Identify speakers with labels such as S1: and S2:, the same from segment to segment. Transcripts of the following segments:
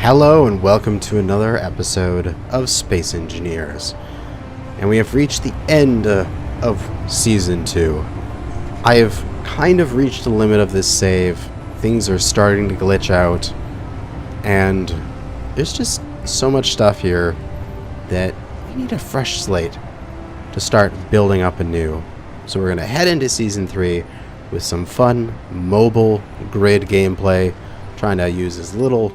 S1: Hello and welcome to another episode of Space Engineers. And we have reached the end of Season 2. I have kind of reached the limit of this save. Things are starting to glitch out. And there's just so much stuff here that we need a fresh slate to start building up anew. So we're going to head into Season 3 with some fun mobile grid gameplay, trying to use as little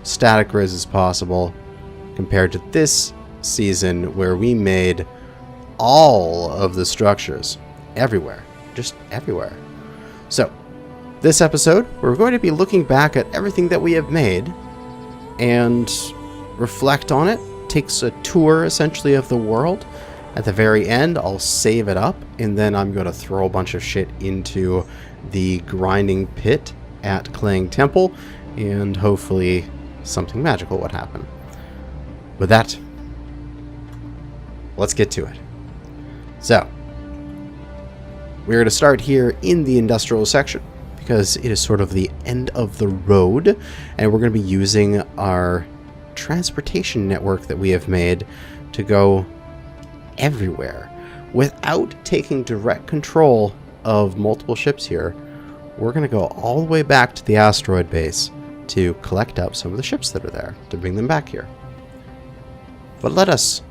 S1: static res as possible compared to this season where we made all of the structures everywhere, just everywhere. So this episode we're going to be looking back at everything that we have made and reflect on it. Takes a tour essentially of the world. At the very end I'll save it up and then I'm going to throw a bunch of shit into the grinding pit at Klang Temple and hopefully something magical would happen. With that, let's get to it. So, we're going to start here in the industrial section because it is sort of the end of the road, and we're going to be using our transportation network that we have made to go everywhere without taking direct control of multiple ships here. We're going to go all the way back to the asteroid base to collect up some of the ships that are there, to bring them back here. But let us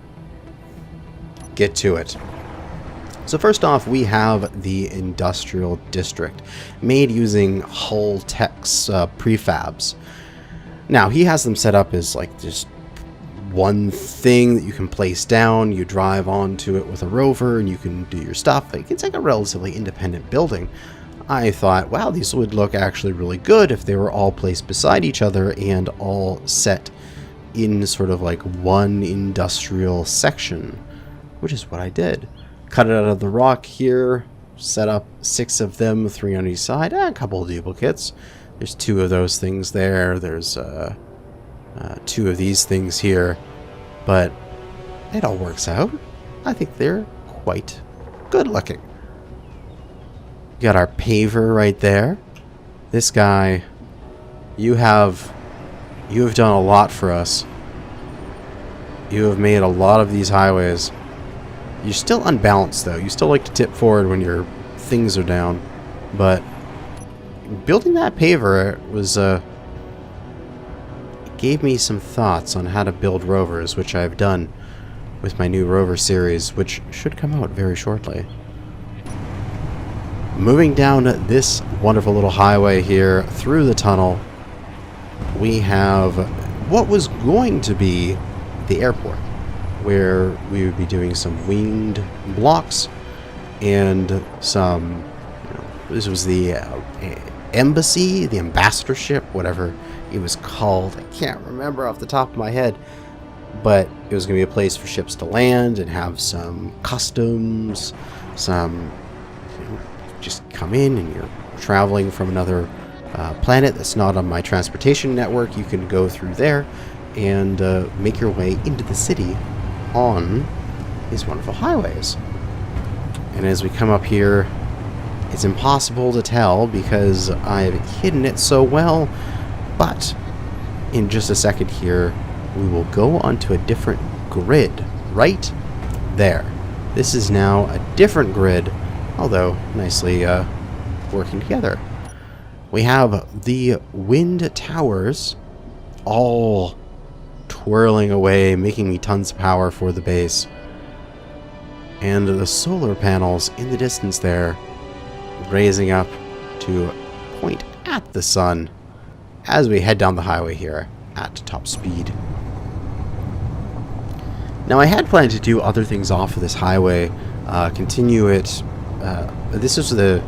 S1: get to it. So first off, we have the industrial district, made using Hull Tech's prefabs. Now, he has them set up as like just one thing that you can place down, you drive onto it with a rover, and you can do your stuff. It's like a relatively independent building. I thought, wow, these would look actually really good if they were all placed beside each other and all set in sort of like one industrial section, which is what I did. Cut it out of the rock here, set up 6 of them, 3 on each side, and a couple of duplicates. There's 2 of those things there, there's 2 of these things here, but it all works out. I think they're quite good looking. Got our paver right there. This guy, you have done a lot for us. You have made a lot of these highways. You're still unbalanced though. You still like to tip forward when your things are down. But building that paver was it gave me some thoughts on how to build rovers, which I've done with my new rover series, which should come out very shortly. Moving down this wonderful little highway here through the tunnel, we have what was going to be the airport, where we would be doing some winged blocks and some, this was the embassy, the ambassadorship, whatever it was called. I can't remember off the top of my head, but it was going to be a place for ships to land and have some customs, some just come in and you're traveling from another planet that's not on my transportation network. You can go through there and make your way into the city on these wonderful highways. And as we come up here, it's impossible to tell because I've hidden it so well, but in just a second here we will go onto a different grid right there. This is now a different grid, although nicely working together. We have the wind towers all twirling away, making me tons of power for the base. And the solar panels in the distance there, raising up to point at the sun as we head down the highway here at top speed. Now, I had planned to do other things off of this highway, continue it. This is the...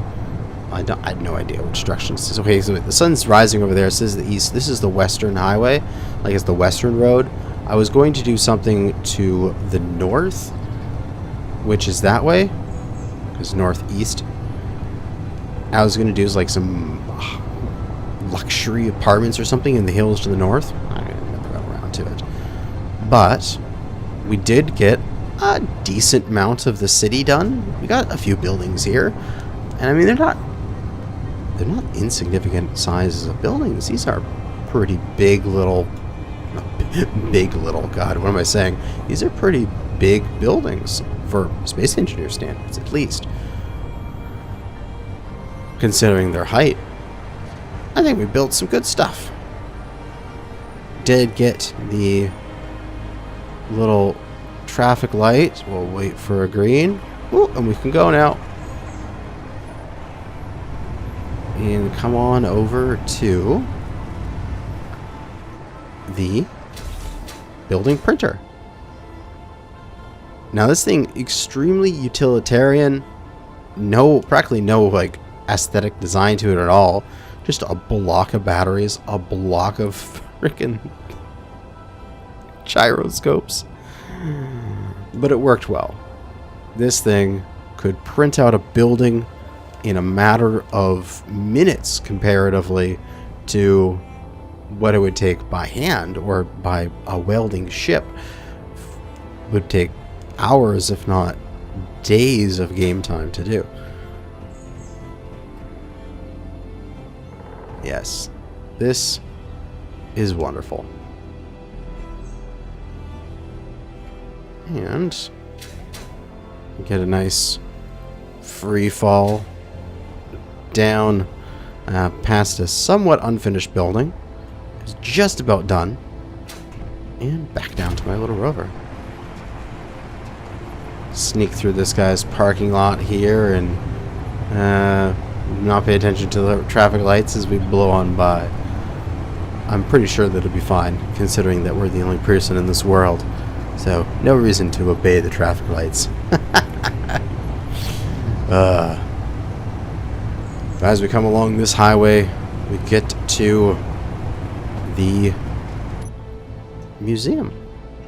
S1: I had no idea which direction this is. Okay, so the sun's rising over there. It says the east. This is the western highway. Like, it's the western road. I was going to do something to the north, which is that way, because northeast. I was going to do like some luxury apartments or something in the hills to the north. I never got around to it. But we did get a decent amount of the city done. We got a few buildings here. And I mean, they're not insignificant sizes of buildings. These are pretty big little big little. God, what am I saying? These are pretty big buildings for space engineer standards, at least. Considering their height, I think we built some good stuff. Did get the little traffic light. We'll wait for a green. Ooh, and we can go now. And come on over to the building printer. Now this thing, extremely utilitarian. Practically no like aesthetic design to it at all. Just a block of batteries, a block of freaking gyroscopes. But it worked well. This thing could print out a building in a matter of minutes comparatively to what it would take by hand or by a welding ship. It would take hours, if not days, of game time to do. Yes, this is wonderful. And get a nice free fall down past a somewhat unfinished building. It's just about done. And back down to my little rover. Sneak through this guy's parking lot here and not pay attention to the traffic lights as we blow on by. I'm pretty sure that it'll be fine, considering that we're the only person in this world. So, no reason to obey the traffic lights. As we come along this highway, we get to the museum,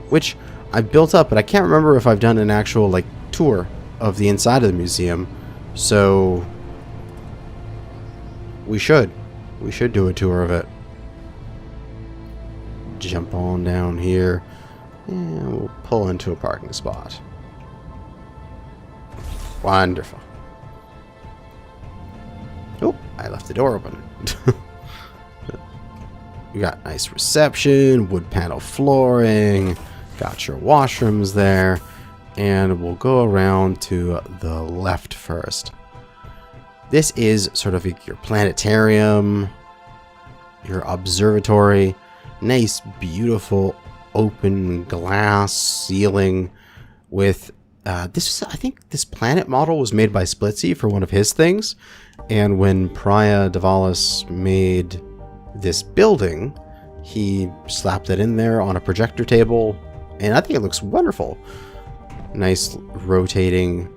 S1: which I built up, but I can't remember if I've done an actual like tour of the inside of the museum. So we should do a tour of it. Jump on down here, and we'll pull into a parking spot. Wonderful. Oh, I left the door open. We got nice reception, wood panel flooring, got your washrooms there, and we'll go around to the left first. This is sort of your planetarium, your observatory, nice, beautiful, open glass ceiling with this. I think this planet model was made by Splitsy for one of his things, and when Priya Davalis made this building, he slapped it in there on a projector table, and I think it looks wonderful. Nice rotating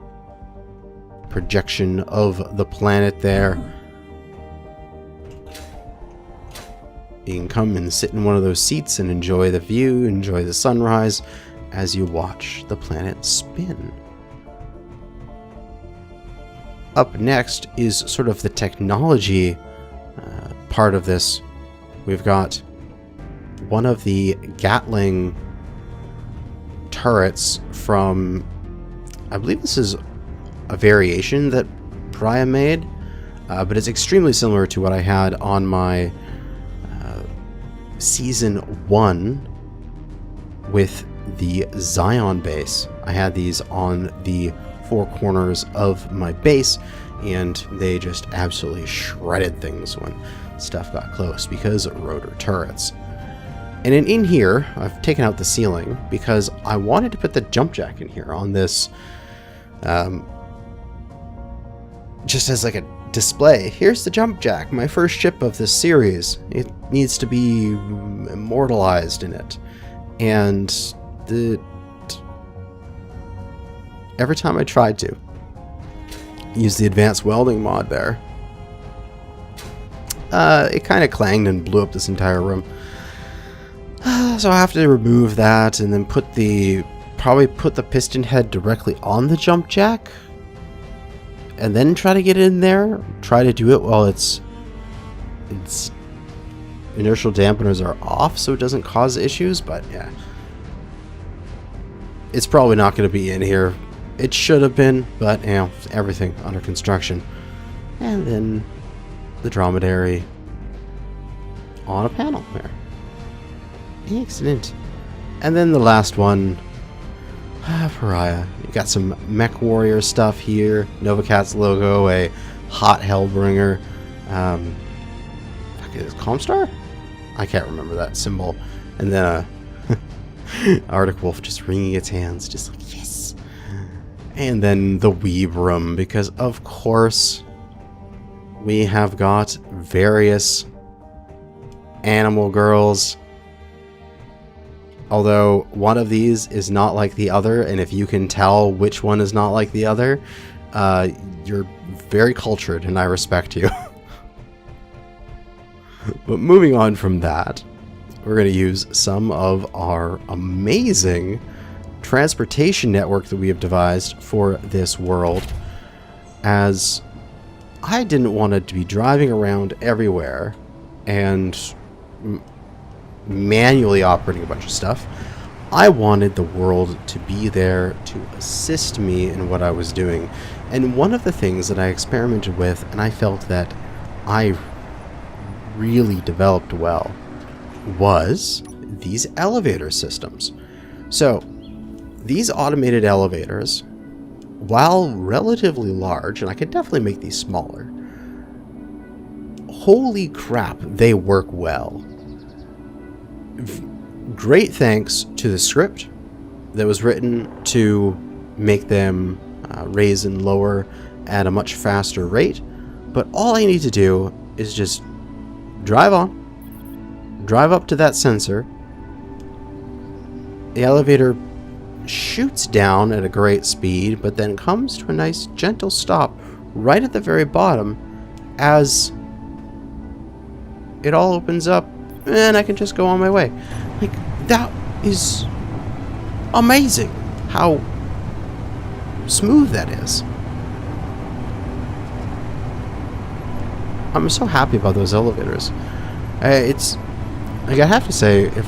S1: projection of the planet there. You can come and sit in one of those seats and enjoy the view, enjoy the sunrise as you watch the planet spin. Up next is sort of the technology part of this. We've got one of the Gatling turrets from, I believe this is a variation that Priya made, but it's extremely similar to what I had on my Season 1 with the Zion base. I had these on the four corners of my base, and they just absolutely shredded things when stuff got close because rotor turrets. And in here, I've taken out the ceiling because I wanted to put the jump jack in here on this, just as like a display. Here's the jump jack, my first ship of this series. It needs to be immortalized in it. And every time I tried to use the advanced welding mod there, it kind of clanged and blew up this entire room. So I have to remove that and then probably put the piston head directly on the jump jack, and then try to get it in there. Try to do it while its inertial dampeners are off so it doesn't cause issues, but yeah. It's probably not going to be in here. It should have been, but you know, everything under construction. And then the dromedary on a panel there. Excellent. And then the last one, Pariah. You got some Mech Warrior stuff here. Novacat's logo, a hot Hellbringer. Is Comstar? I can't remember that symbol. And then Arctic Wolf just wringing its hands, just like, yes. And then the Weeb Room, because of course we have got various animal girls. Although one of these is not like the other, and if you can tell which one is not like the other, you're very cultured, and I respect you. But moving on from that, we're going to use some of our amazing transportation network that we have devised for this world, as I didn't want it to be driving around everywhere and manually operating a bunch of stuff. I wanted the world to be there to assist me in what I was doing. And one of the things that I experimented with, and I felt that I really developed well, was these elevator systems. So these automated elevators, while relatively large, and I could definitely make these smaller, holy crap, they work well. Great thanks to the script that was written to make them raise and lower at a much faster rate. But all I need to do is just drive up to that sensor. The elevator shoots down at a great speed, but then comes to a nice gentle stop right at the very bottom as it all opens up, and I can just go on my way. Like, that is amazing how smooth that is. I'm so happy about those elevators. It's like, I have to say, if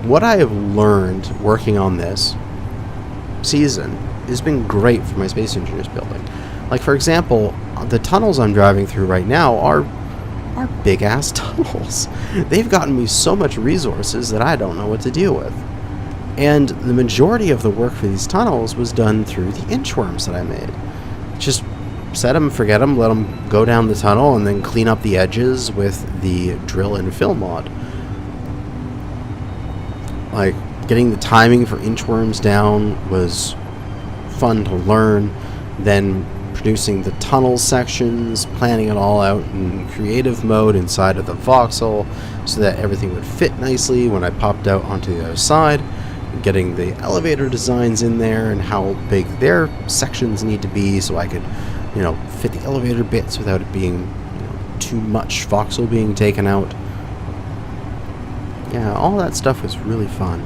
S1: what I have learned working on this season has been great for my Space Engineers building. Like, for example, the tunnels I'm driving through right now are big ass tunnels. They've gotten me so much resources that I don't know what to deal with. And the majority of the work for these tunnels was done through the inchworms that I made. Just set them, forget them, let them go down the tunnel, and then clean up the edges with the drill and fill mod. Like, getting the timing for inchworms down was fun to learn. Then producing the tunnel sections, planning it all out in creative mode inside of the voxel so that everything would fit nicely when I popped out onto the other side. Getting the elevator designs in there and how big their sections need to be so I could, you know, fit the elevator bits without it being, you know, too much voxel being taken out. Yeah, all that stuff was really fun.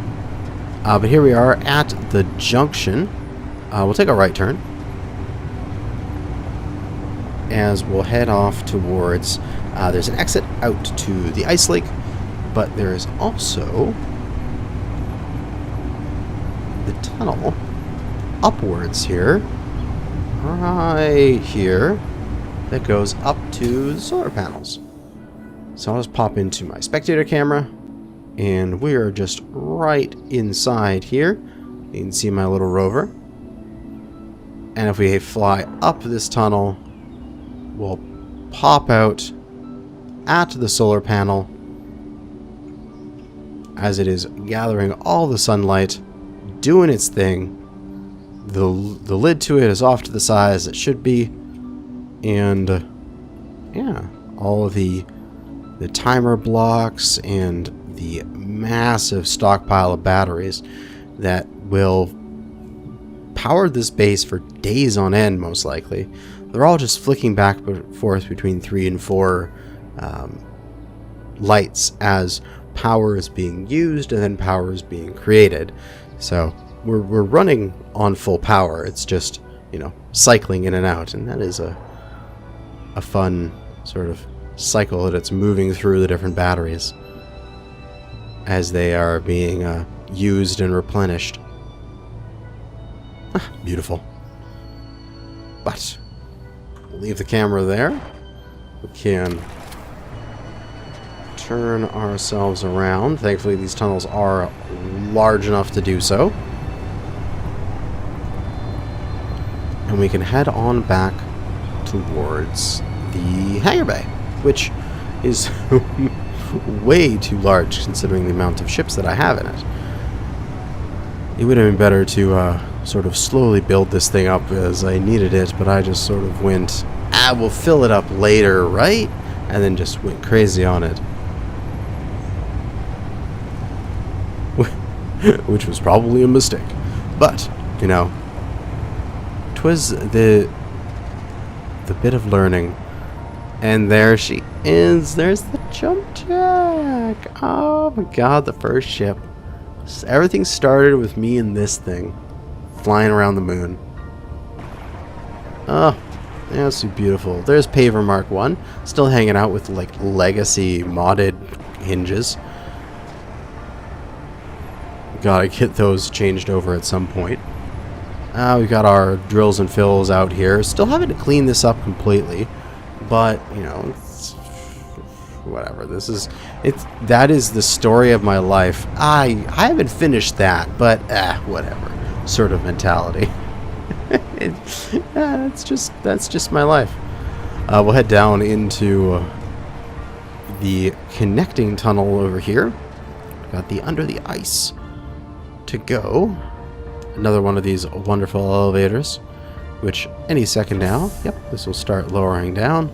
S1: But here we are at the junction. We'll take a right turn as we'll head off towards, there's an exit out to the ice lake, but there is also the tunnel upwards here, right here, that goes up to the solar panels. So I'll just pop into my spectator camera, and we are just right inside here. You can see my little rover. And if we fly up this tunnel, we'll pop out at the solar panel as it is gathering all the sunlight, doing its thing. The lid to it is off to the side as it should be. And yeah, all of the timer blocks and the massive stockpile of batteries that will power this base for days on end, most likely. They're all just flicking back and forth between 3 and 4 lights as power is being used and then power is being created. So we're running on full power. It's just, you know, cycling in and out, and that is a fun sort of cycle that it's moving through the different batteries as they are being used and replenished. Beautiful. But we'll leave the camera there. We can turn ourselves around. Thankfully, these tunnels are large enough to do so. And we can head on back towards the hangar bay, which is way too large considering the amount of ships that I have in it. It would have been better to sort of slowly build this thing up as I needed it, but I just sort of went, we'll fill it up later, right? And then just went crazy on it. Which was probably a mistake. But, you know, 'twas the bit of learning. And there she is. There's the jump jack. Oh my god, the first ship. Everything started with me and this thing flying around the moon. Oh, that's so beautiful. There's Paver Mark 1, still hanging out with like legacy modded hinges. Gotta get those changed over at some point. We've got our drills and fills out here. Still having to clean this up completely, but you know, it's whatever. That is the story of my life. I haven't finished that, but whatever sort of mentality. That's just my life. We'll head down into the connecting tunnel over here. Got the under the ice to go. Another one of these wonderful elevators, which any second now, yep, this will start lowering down.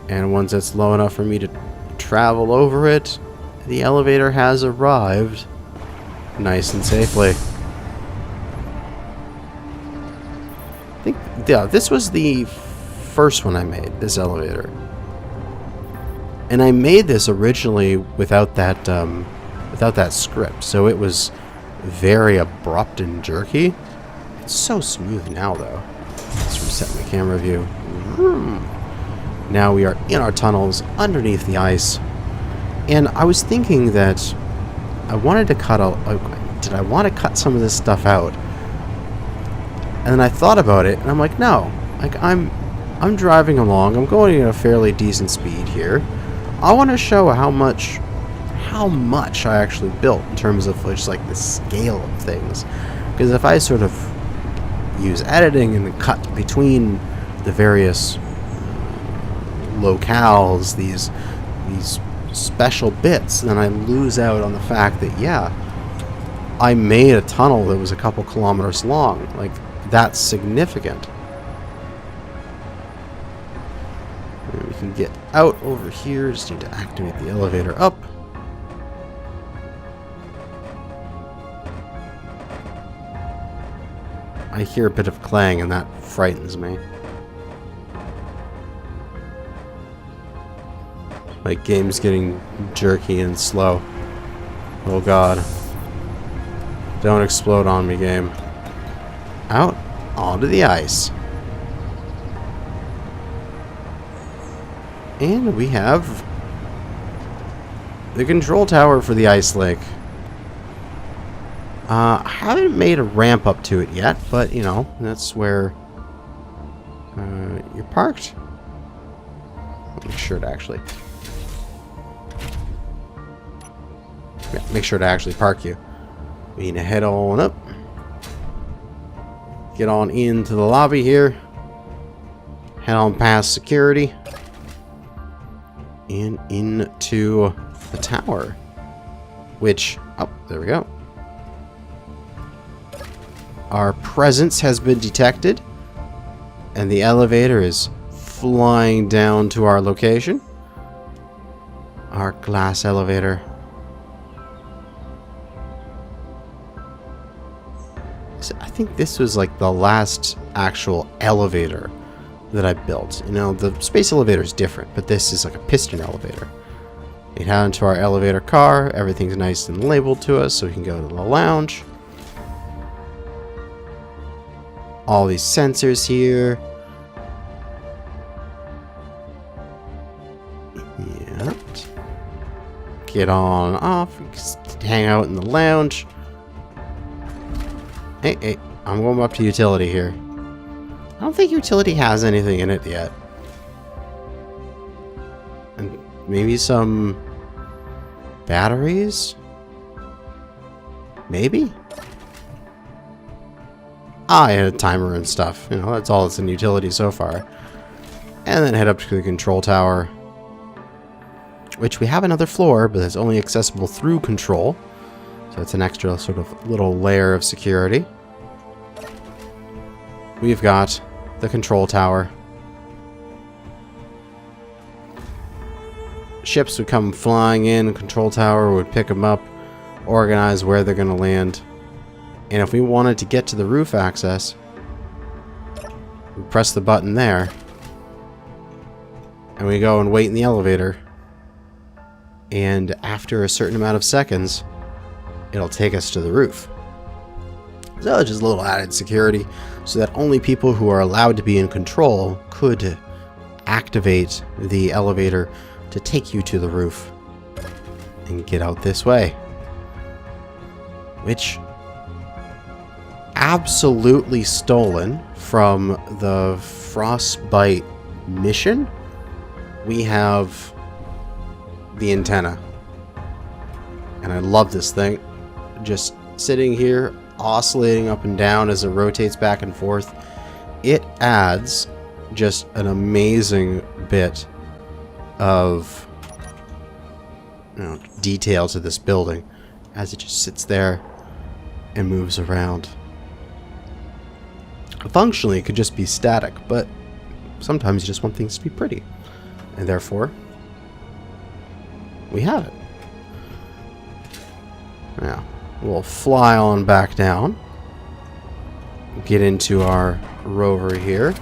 S1: And once it's low enough for me to travel over it, the elevator has arrived nice and safely. I think, yeah, this was the first one I made, this elevator. And I made this originally without that script, so it was very abrupt and jerky. It's so smooth now, though. Let's reset my camera view. Now we are in our tunnels underneath the ice, and I was thinking that I wanted to cut did I want to cut some of this stuff out? And then I thought about it, and I'm like, no. Like I'm driving along. I'm going at a fairly decent speed here. I want to show how much I actually built in terms of just like the scale of things. Because if I sort of use editing and cut between the various locales, these special bits, then I lose out on the fact that, yeah, I made a tunnel that was a couple kilometers long. Like, that's significant. And we can get out over here. Just need to activate the elevator up. I hear a bit of clang, and that frightens me. My game's getting jerky and slow. Oh god. Don't explode on me, game. Out onto the ice. And we have the control tower for the ice lake. I haven't made a ramp up to it yet, but you know, that's where you're parked. Make sure to actually park you. We need to head on up. Get on into the lobby here. Head on past security. And into the tower. Which, oh, there we go. Our presence has been detected. And the elevator is flying down to our location. Our glass elevator. I think this was like the last actual elevator that I built. You know, the space elevator is different, but this is like a piston elevator. We head into our elevator car. Everything's nice and labeled to us, so we can go to the lounge. All these sensors here. Yeah. Get on off. Just hang out in the lounge. Hey, I'm going up to utility here. I don't think utility has anything in it yet. And maybe some Batteries? Maybe? Ah, I had a timer and stuff. You know, that's all that's in utility so far. And then head up to the control tower, which we have another floor, but it's only accessible through control. So it's an extra sort of little layer of security. We've got the control tower. Ships would come flying in, control tower would pick them up, organize where they're going to land. And if we wanted to get to the roof access, we press the button there, and we go and wait in the elevator. And after a certain amount of seconds, it'll take us to the roof. So it's just a little added security, so that only people who are allowed to be in control could activate the elevator to take you to the roof and get out this way. Which, absolutely stolen from the Frostbite mission. We have the antenna. And I love this thing. Just sitting here, oscillating up and down as it rotates back and forth. It adds just an amazing bit of, you know, detail to this building as it just sits there and moves around. Functionally, it could just be static, but sometimes you just want things to be pretty. And therefore, we have it. Now, we'll fly on back down, get into our rover here,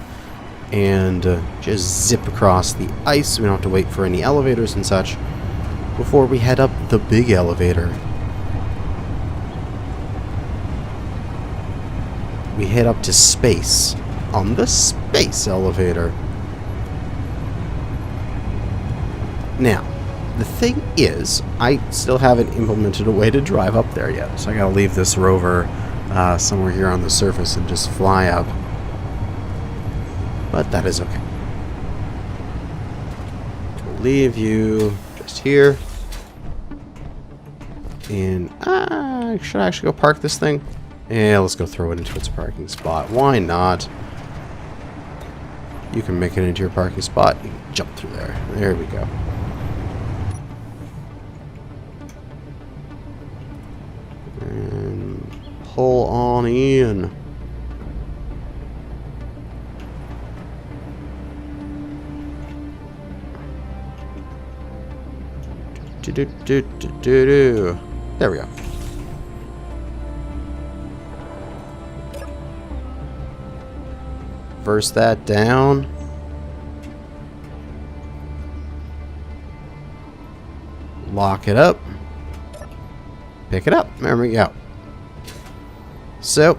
S1: and just zip across the ice. We don't have to wait for any elevators and such before we head up the big elevator. We head up to space on the space elevator. Now, the thing is, I still haven't implemented a way to drive up there yet, so I gotta leave this rover somewhere here on the surface and just fly up. But that is okay. We'll leave you just here. And should I actually go park this thing? Yeah, let's go throw it into its parking spot. Why not? You can make it into your parking spot. You can jump through there. There we go. And pull on in. There we go. Reverse that down. Lock it up. Pick it up. There we go. So,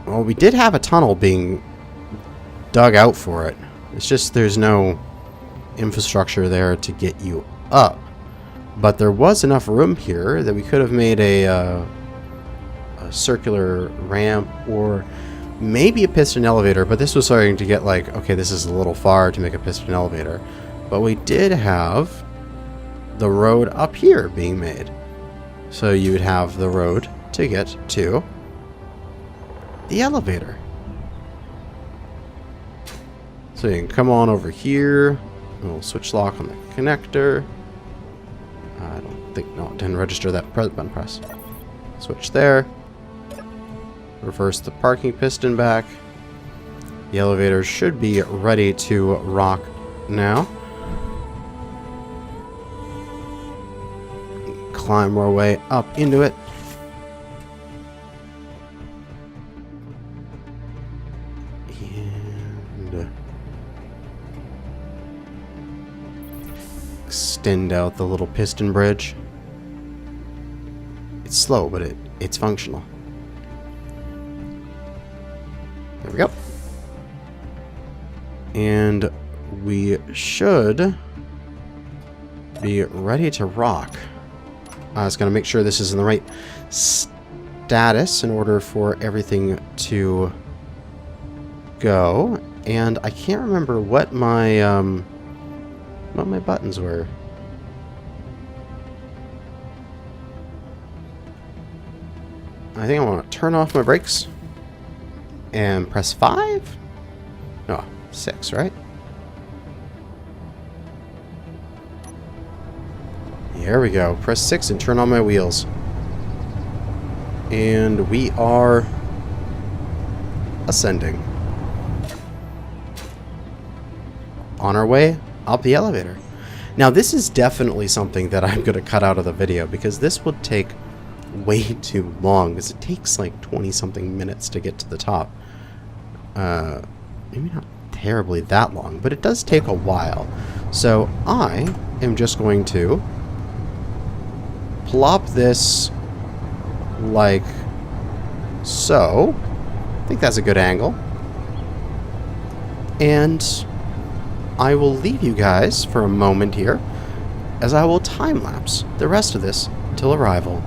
S1: well, we did have a tunnel being dug out for it. It's just there's no infrastructure there to get you up. But there was enough room here that we could have made a circular ramp or maybe a piston elevator, but this was starting to get like, okay, this is a little far to make a piston elevator. But we did have the road up here being made. So you would have the road to get to the elevator. So you can come on over here. We'll switch lock on the connector. I don't think, no, it didn't register that button press. Switch there. Reverse the parking piston back. The elevator should be ready to rock now. Climb our way up into it. And extend out the little piston bridge. It's slow, but it's functional. There we go. And we should be ready to rock. I was going to make sure this is in the right status in order for everything to go. And I can't remember what my buttons were. I think I want to turn off my brakes and press 5? No, 6, right? Here we go. Press 6 and turn on my wheels. And we are ascending. On our way up the elevator. Now this is definitely something that I'm going to cut out of the video because this would take way too long because it takes like 20 something minutes to get to the top. Maybe not terribly that long, but it does take a while. So I am just going to plop this like so. I think that's a good angle. And I will leave you guys for a moment here as I will time-lapse the rest of this till arrival.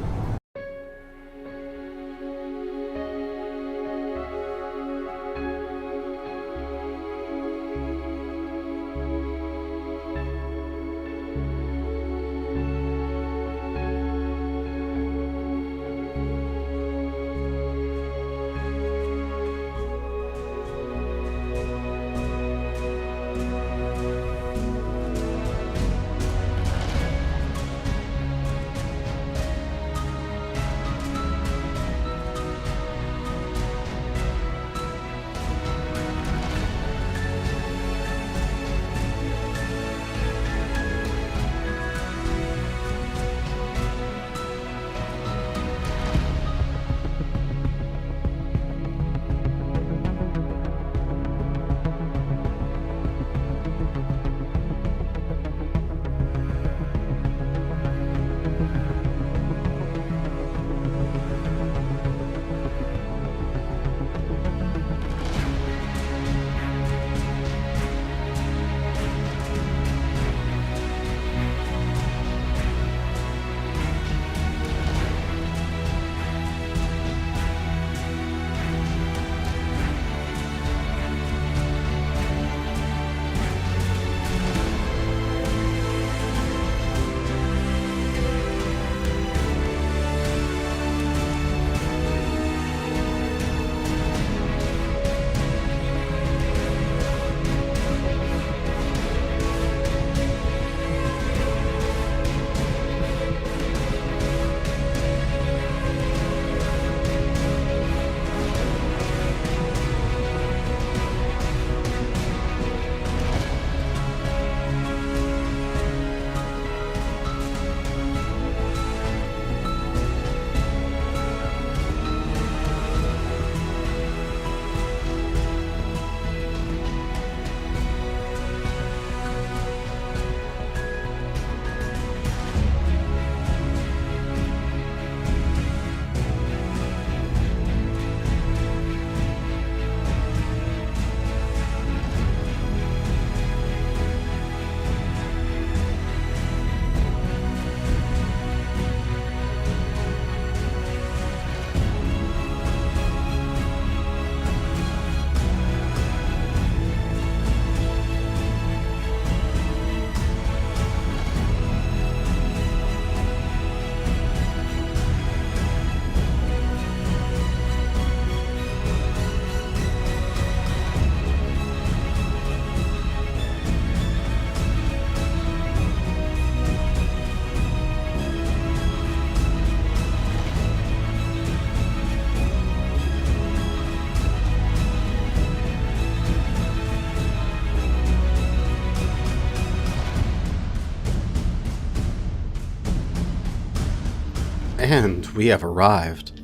S1: And we have arrived.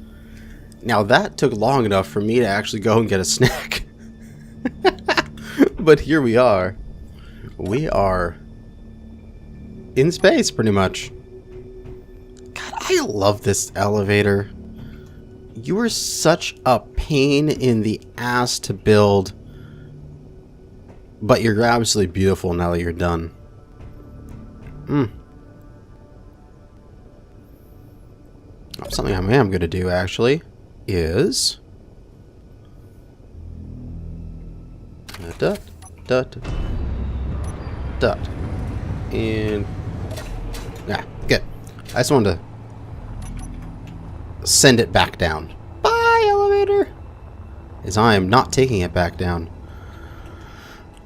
S1: Now that took long enough for me to actually go and get a snack. But here we are. We are in space pretty much. God, I love this elevator. You are such a pain in the ass to build. But you're absolutely beautiful now that you're done. Something I am going to do, actually, is... And... Yeah, good. I just wanted to send it back down. Bye, elevator! As I am not taking it back down.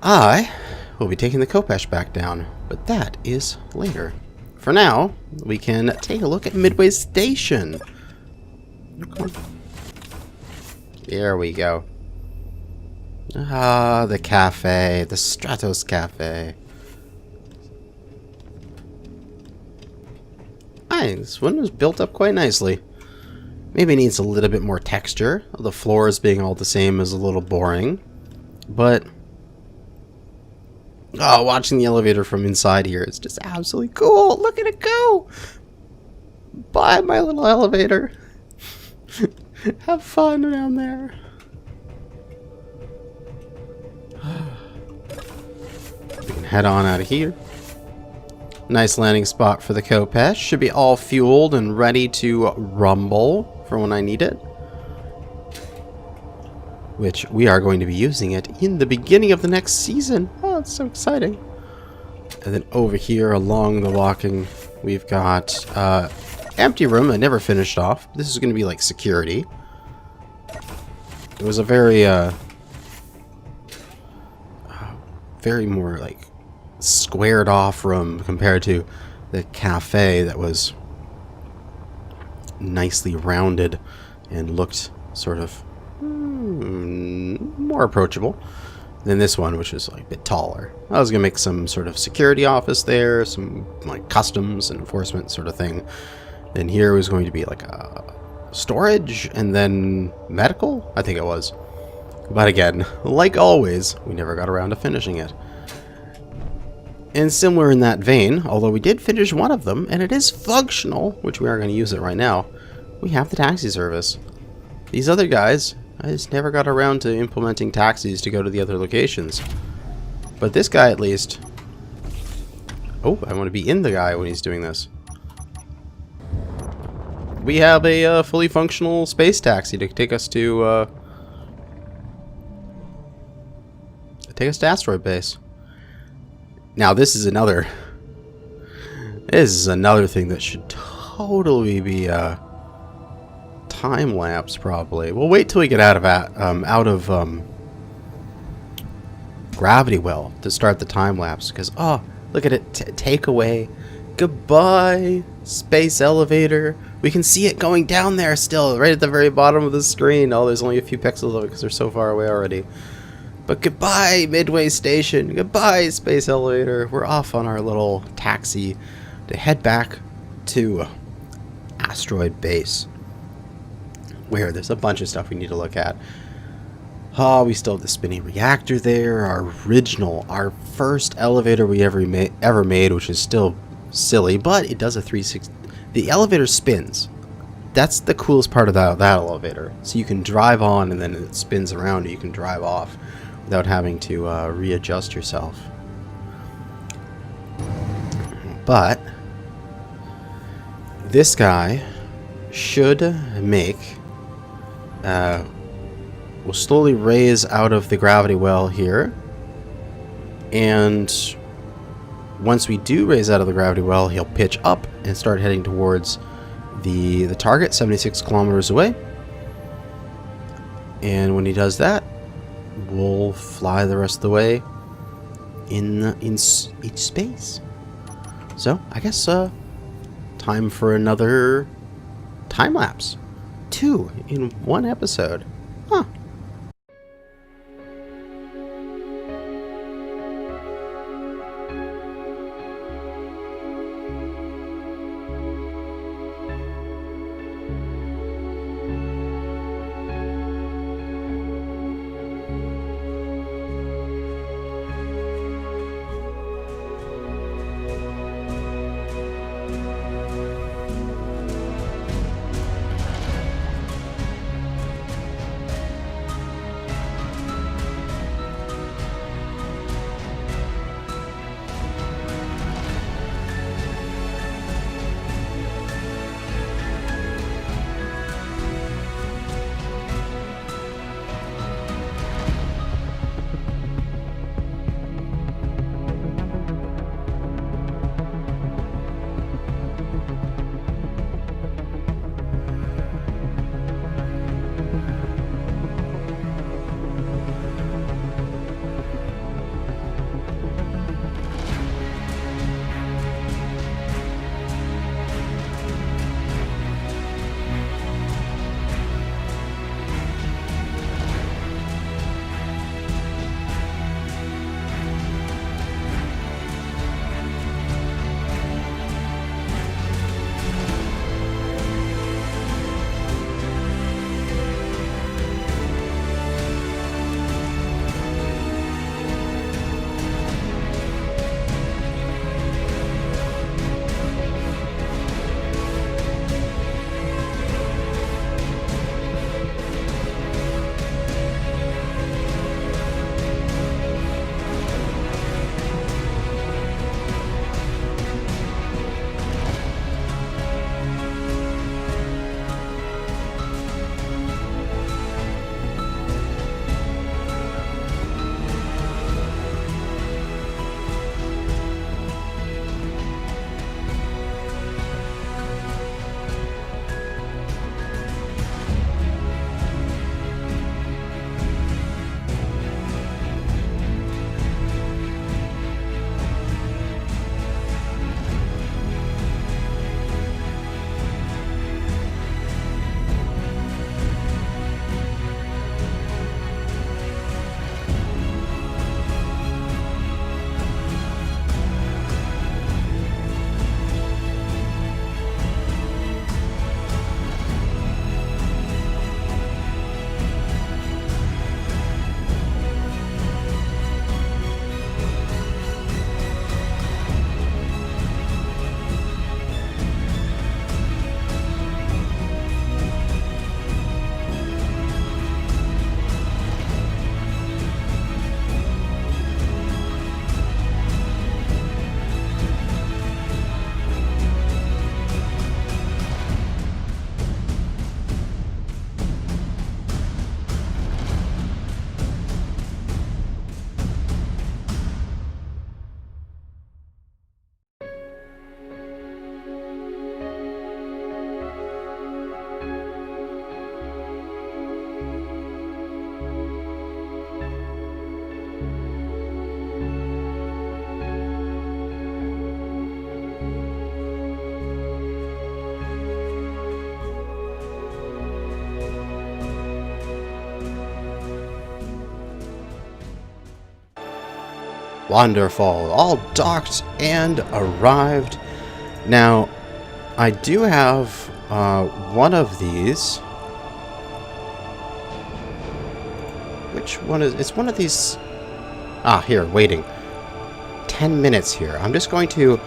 S1: I will be taking the Khopesh back down, but that is later. For now, we can take a look at Midway Station. There we go. Ah, the cafe, the Stratos Cafe. This one was built up quite nicely. Maybe needs a little bit more texture. The floors being all the same is a little boring. But oh, watching the elevator from inside here is just absolutely cool. Look at it go. Bye, my little elevator. Have fun down there. We can head on out of here. Nice landing spot for the Khopesh. Should be all fueled and ready to rumble for when I need it. Which we are going to be using it in the beginning of the next season. Oh, it's so exciting. And then over here along the walking, we've got empty room I never finished off. This is going to be like security. It was a very more like squared off room compared to the cafe that was nicely rounded and looked sort of more approachable than this one, which is like a bit taller. I was gonna make some sort of security office there, some like customs and enforcement sort of thing. And here was going to be like a storage and then medical, I think it was. But again, like always, we never got around to finishing it. And similar in that vein, although we did finish one of them, and it is functional, which we are going to use it right now, we have the taxi service. These other guys, I just never got around to implementing taxis to go to the other locations. But this guy at least... Oh, I want to be in the guy when he's doing this. We have a fully functional space taxi to take us to... Asteroid Base. Now this is another thing that should totally be time lapse probably. We'll wait till we get out of Gravity Well to start the time lapse because oh, look at it, take away. Goodbye, space elevator. We can see it going down there still, right at the very bottom of the screen. Oh, there's only a few pixels of it because they're so far away already. But goodbye, Midway Station. Goodbye, space elevator. We're off on our little taxi to head back to Asteroid Base, where there's a bunch of stuff we need to look at. Oh, we still have the spinning reactor there. Our first elevator we ever made, which is still silly, but it does a 360. The elevator spins. That's the coolest part of that elevator. So you can drive on, and then it spins around, and you can drive off without having to readjust yourself. But this guy should make... we'll slowly raise out of the gravity well here. And once we do raise out of the gravity well, he'll pitch up and start heading towards the target, 76 kilometers away. And when he does that, we'll fly the rest of the way in space. So I guess time for another time lapse. 2 in 1 episode. Huh. Wonderful. All docked and arrived. Now, I do have one of these. Which one is... It's one of these... Ah, here, waiting. 10 minutes here. I'm just going to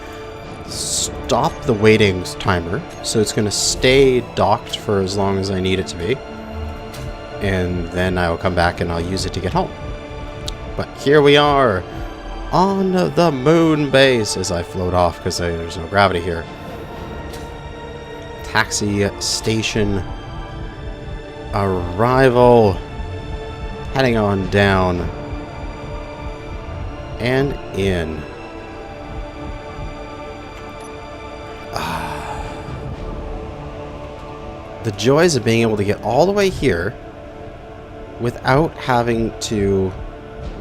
S1: stop the waiting timer, so it's going to stay docked for as long as I need it to be. And then I'll come back and I'll use it to get home. But here we are on the moon base as I float off because there's no gravity here. Taxi station arrival. Heading on down and in. The joys of being able to get all the way here without having to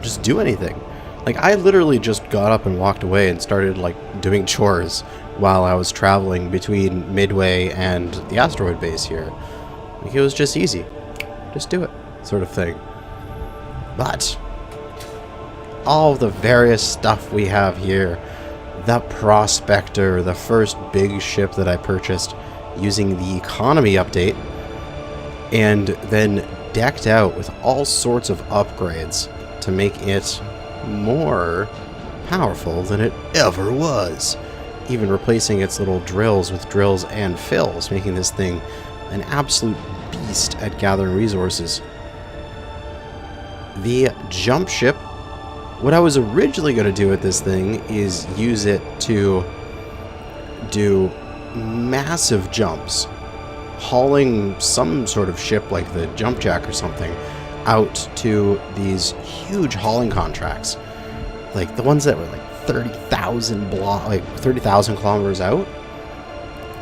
S1: just do anything. Like, I literally just got up and walked away and started, like, doing chores while I was traveling between Midway and the asteroid base here. Like, it was just easy. Just do it, sort of thing. But all the various stuff we have here, the Prospector, the first big ship that I purchased using the economy update, and then decked out with all sorts of upgrades to make it more powerful than it ever was. Even replacing its little drills with drills and fills, making this thing an absolute beast at gathering resources. The jump ship, what I was originally going to do with this thing is use it to do massive jumps, hauling some sort of ship like the jump jack or something out to these huge hauling contracts, like the ones that were like 30,000 kilometers out,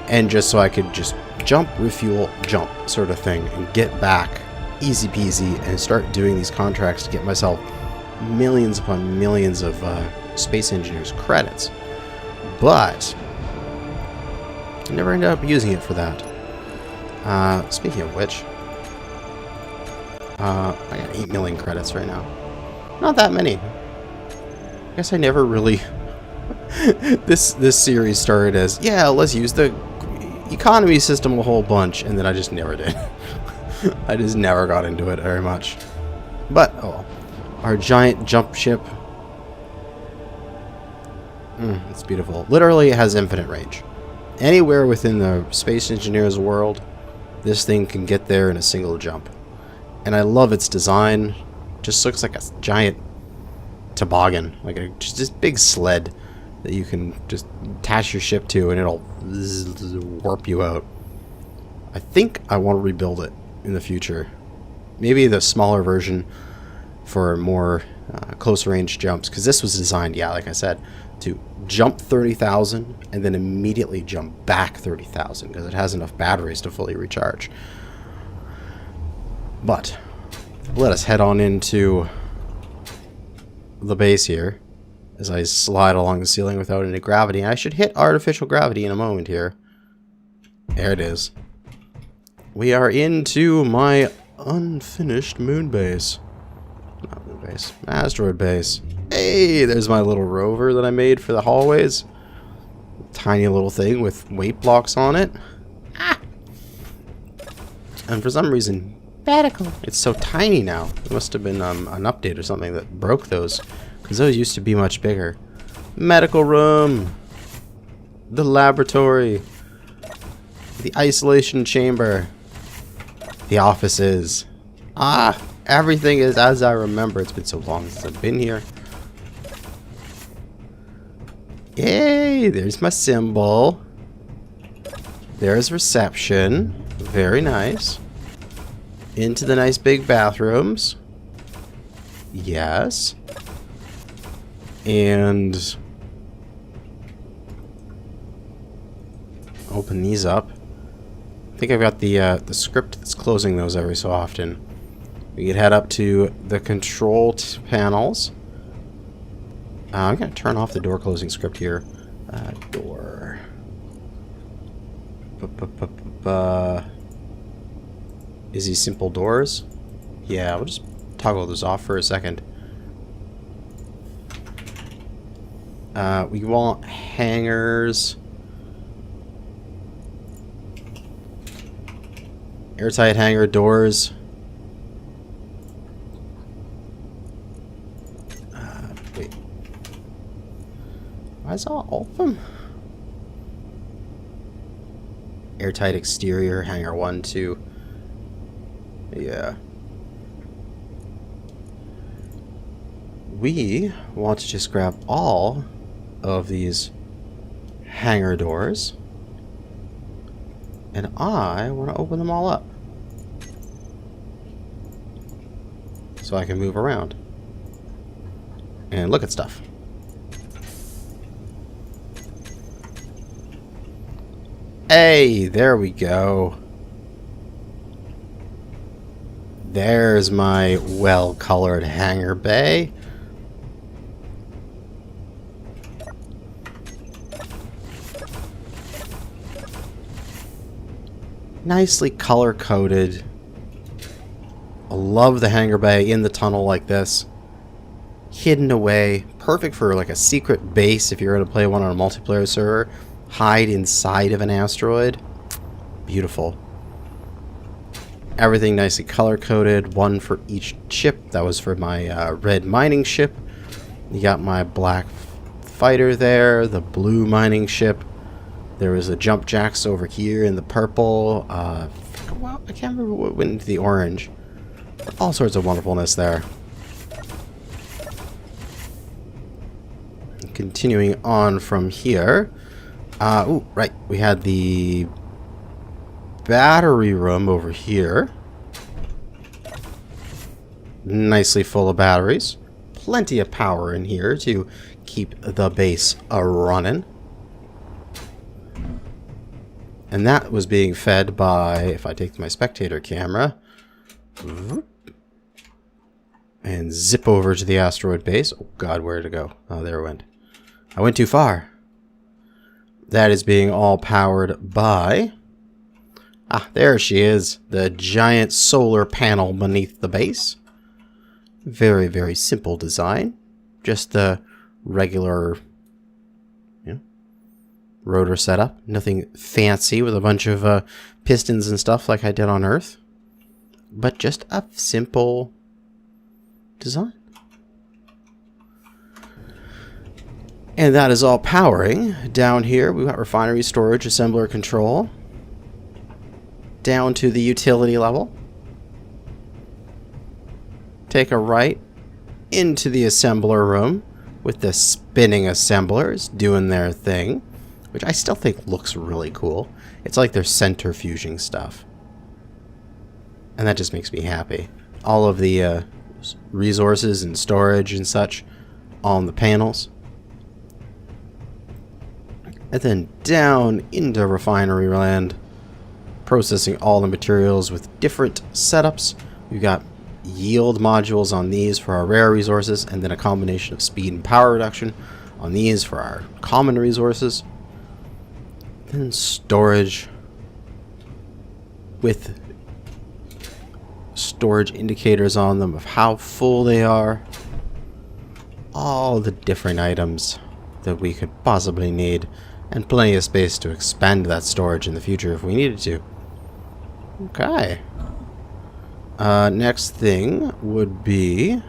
S1: and just so I could just jump, refuel, jump sort of thing and get back easy peasy and start doing these contracts to get myself millions upon millions of space engineers credits. But I never ended up using it for that. Speaking of which, I got 8 million credits right now. Not that many. I guess I never really... this series started as, yeah, let's use the economy system a whole bunch, and then I just never did. I just never got into it very much. But, oh well. Our giant jump ship. It's beautiful. Literally, it has infinite range. Anywhere within the Space Engineers world, this thing can get there in a single jump. And I love its design. Just looks like a giant toboggan. Like just this big sled that you can just attach your ship to and it'll warp you out. I think I want to rebuild it in the future. Maybe the smaller version for more closer range jumps, because this was designed, yeah, like I said, to jump 30,000 and then immediately jump back 30,000 because it has enough batteries to fully recharge. But let us head on into the base here as I slide along the ceiling without any gravity. I should hit artificial gravity in a moment here. There it is. We are into my unfinished moon base. Not moon base, asteroid base. Hey, there's my little rover that I made for the hallways. Tiny little thing with weight blocks on it. Ah! And for some reason, it's so tiny now. It must have been an update or something that broke those, because those used to be much bigger. Medical room, the laboratory, the isolation chamber, the offices. Ah, everything is as I remember. It's been so long since I've been here. Yay, there's my symbol. There's reception. Very nice. Into the nice big bathrooms. Yes. And open these up. I think I've got the script that's closing those every so often. We can head up to the control panels. I'm going to turn off the door closing script here. Door. Is these simple doors? Yeah, we'll just toggle those off for a second. We want hangers. Airtight hanger doors. Wait. Why is all of them? Airtight exterior, hanger 1, 2. Yeah. We want to just grab all of these hanger doors. And I want to open them all up. So I can move around. And look at stuff. Hey, there we go. There's my well-colored hanger bay. Nicely color-coded. I love the hanger bay in the tunnel like this. Hidden away. Perfect for like a secret base if you're going to play one on a multiplayer server. Hide inside of an asteroid. Beautiful. Everything nicely color-coded. One for each ship. That was for my red mining ship. You got my black fighter there. The blue mining ship. There was a jump jacks over here in the purple. Well, I can't remember what went into the orange. All sorts of wonderfulness there. Continuing on from here. Ooh, right. We had the battery room over here. Nicely full of batteries. Plenty of power in here to keep the base running. And that was being fed by, if I take my spectator camera, and zip over to the asteroid base. Oh god, where to go? Oh, there it went. I went too far. That is being all powered by... Ah, there she is. The giant solar panel beneath the base. Very, very simple design. Just the regular... rotor setup. Nothing fancy with a bunch of pistons and stuff like I did on Earth. But just a simple design. And that is all powering. Down here we've got refinery storage, assembler control. Down to the utility level. Take a right into the assembler room with the spinning assemblers doing their thing. Which I still think looks really cool. It's like they're centrifuging stuff. And that just makes me happy. All of the resources and storage and such on the panels. And then down into refinery land. Processing all the materials with different setups. We've got yield modules on these for our rare resources. And then a combination of speed and power reduction on these for our common resources. Then storage with storage indicators on them of how full they are. All the different items that we could possibly need. And plenty of space to expand that storage in the future if we needed to. Okay. Next thing would be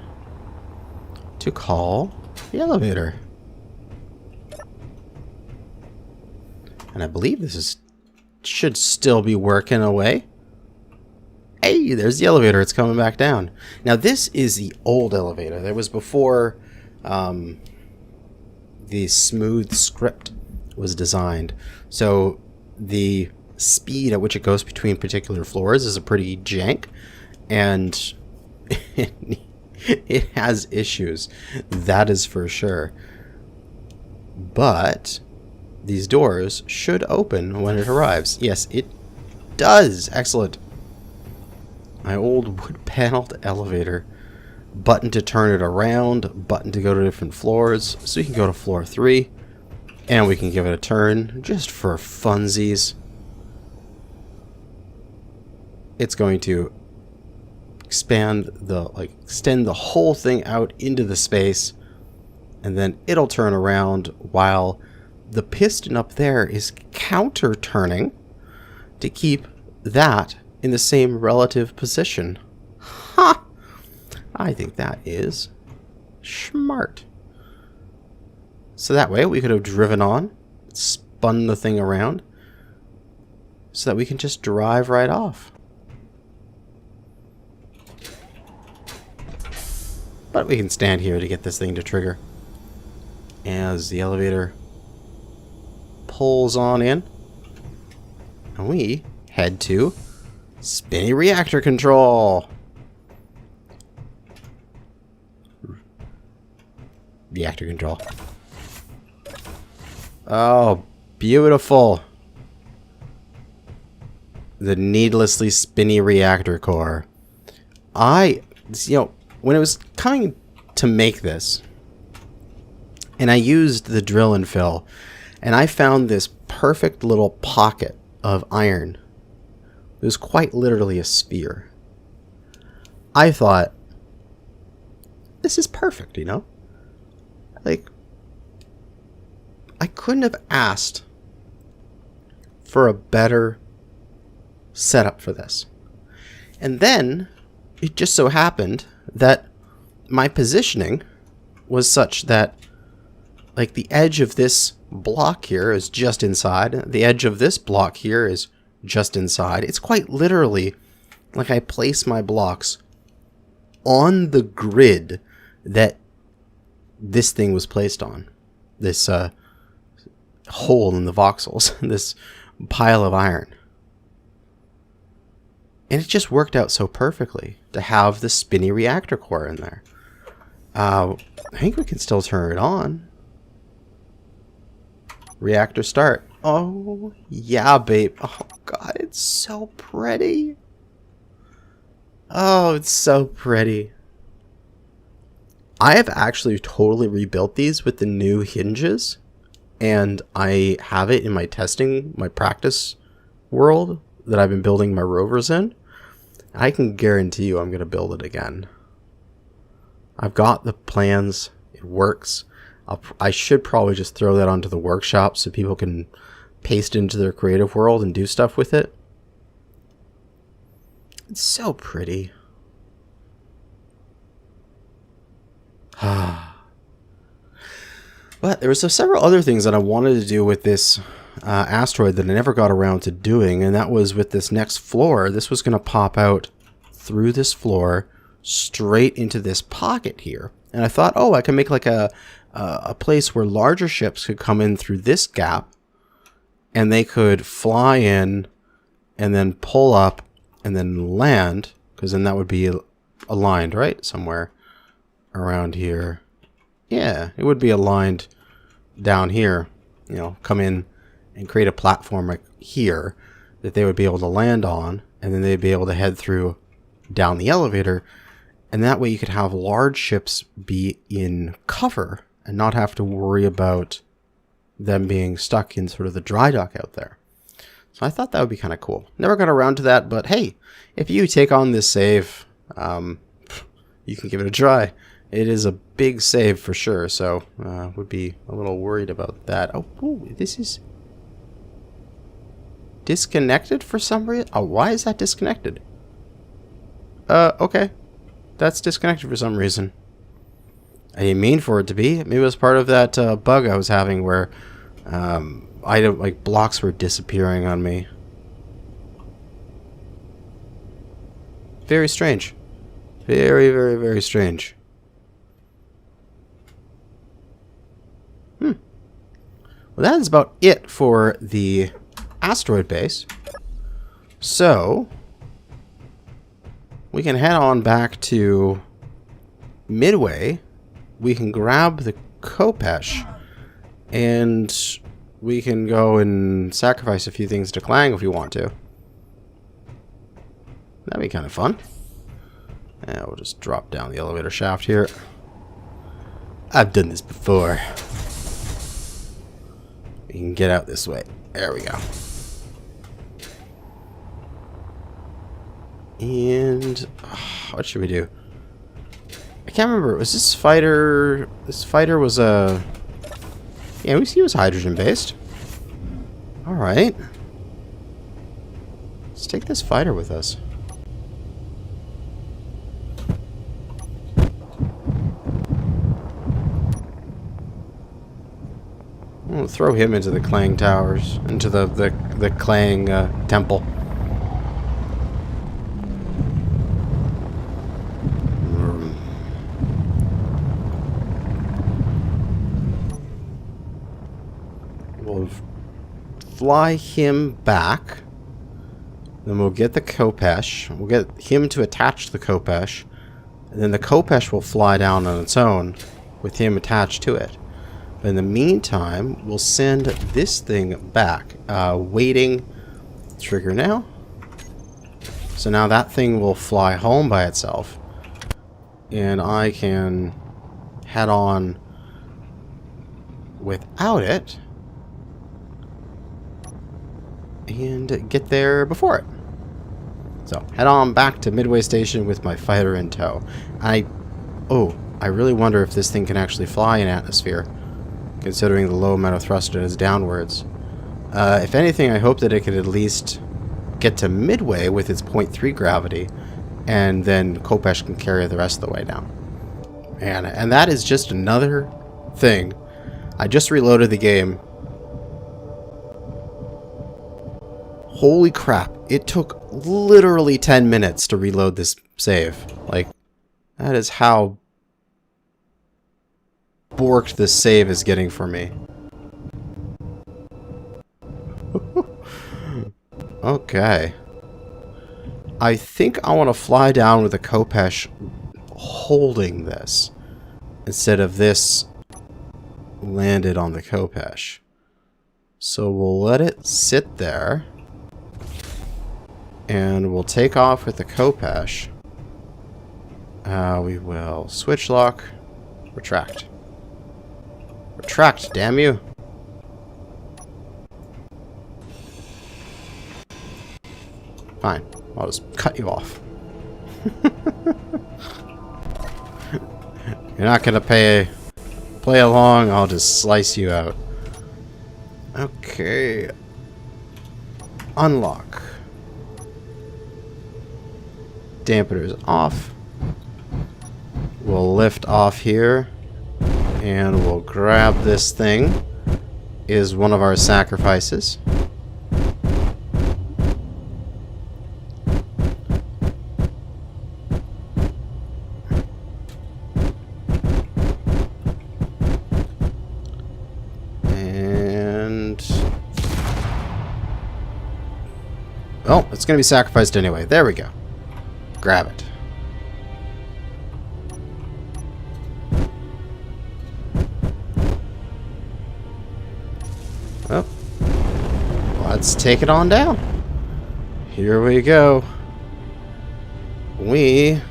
S1: to call the elevator. And I believe this should still be working away. Hey, there's the elevator. It's coming back down. Now, this is the old elevator. That was before the smooth script was designed. So the speed at which it goes between particular floors is a pretty jank. And it has issues. That is for sure. But... these doors should open when it arrives. Yes, it does. Excellent. My old wood-paneled elevator. Button to turn it around. Button to go to different floors. So you can go to floor 3. And we can give it a turn just for funsies. It's going to extend the whole thing out into the space. and then it'll turn around while the piston up there is counter turning to keep that in the same relative position. Ha! I think that is smart. So that way we could have driven on, spun the thing around, so that we can just drive right off. But we can stand here to get this thing to trigger as the elevator pulls on in. And we head to spinny reactor control. Reactor control. Oh, beautiful. The needlessly spinny reactor core. When it was coming to make this, and I used the drill and fill, and I found this perfect little pocket of iron. It was quite literally a sphere. I thought, this is perfect, you know? Like, I couldn't have asked for a better setup for this. And then, it just so happened that my positioning was such that, like, the edge of this block here is just inside. The edge of this block here is just inside. It's quite literally like I place my blocks on the grid that this thing was placed on. This hole in the voxels. This pile of iron. And it just worked out so perfectly to have the spinny reactor core in there. I think we can still turn it on. Reactor start. Oh, yeah, babe. Oh, God, it's so pretty. Oh, it's so pretty. I have actually totally rebuilt these with the new hinges. And I have it in my practice world that I've been building my rovers in. I can guarantee you I'm going to build it again. I've got the plans. It works. I should probably just throw that onto the workshop so people can paste it into their creative world and do stuff with it. It's so pretty. But there was several other things that I wanted to do with this asteroid that I never got around to doing, and that was with this next floor. This was going to pop out through this floor straight into this pocket here. And I thought, oh, I can make like a place where larger ships could come in through this gap, and they could fly in and then pull up and then land, because then that would be aligned, right? Somewhere around here. Yeah, it would be aligned down here, you know, come in and create a platform like here that they would be able to land on, and then they'd be able to head through down the elevator, and that way you could have large ships be in cover and not have to worry about them being stuck in sort of the dry dock out there. So I thought that would be kind of cool. Never got around to that, but hey, if you take on this save, you can give it a try. It is a big save for sure, so would be a little worried about that. Oh, ooh, this is disconnected for some reason. Oh, why is that disconnected? Okay. That's disconnected for some reason. I didn't mean for it to be. Maybe it was part of that bug I was having where blocks were disappearing on me. Very strange. Very, very, very strange. Well, that is about it for the asteroid base. So we can head on back to Midway. We can grab the Kopesh, and we can go and sacrifice a few things to Klang if we want to. That'd be kind of fun. And we'll just drop down the elevator shaft here. I've done this before. We can get out this way. There we go. And what should we do? I can't remember. Was this fighter... This fighter was a... Yeah, he was hydrogen-based. Alright. Let's take this fighter with us. We'll throw him into the Clang Towers. Into the Clang Temple. We'll fly him back. Then we'll get the Khopesh. We'll get him to attach to the Khopesh. And then the Khopesh will fly down on its own with him attached to it. But in the meantime, we'll send this thing back. Waiting trigger now. So now that thing will fly home by itself. And I can head on without it. And get there before it. So, head on back to Midway Station with my fighter in tow. I really wonder if this thing can actually fly in atmosphere, considering the low amount of thrust it is downwards. If anything, I hope that it could at least get to Midway with its 0.3 gravity, and then Khopesh can carry the rest of the way down. And that is just another thing. I just reloaded the game. Holy crap, it took literally 10 minutes to reload this save. Like, that is how borked this save is getting for me. Okay. I think I want to fly down with a Khopesh holding this, instead of this landed on the Khopesh. So we'll let it sit there. And we'll take off with the Khopesh. We will switch lock, retract. Retract, damn you. Fine, I'll just cut you off. You're not gonna play along, I'll just slice you out. Okay. Unlock. Dampeners off. We'll lift off here and we'll grab this thing. Is one of our sacrifices. And oh, it's gonna be sacrificed anyway. There we go. Grab it. Oh. Let's take it on down. Here we go. We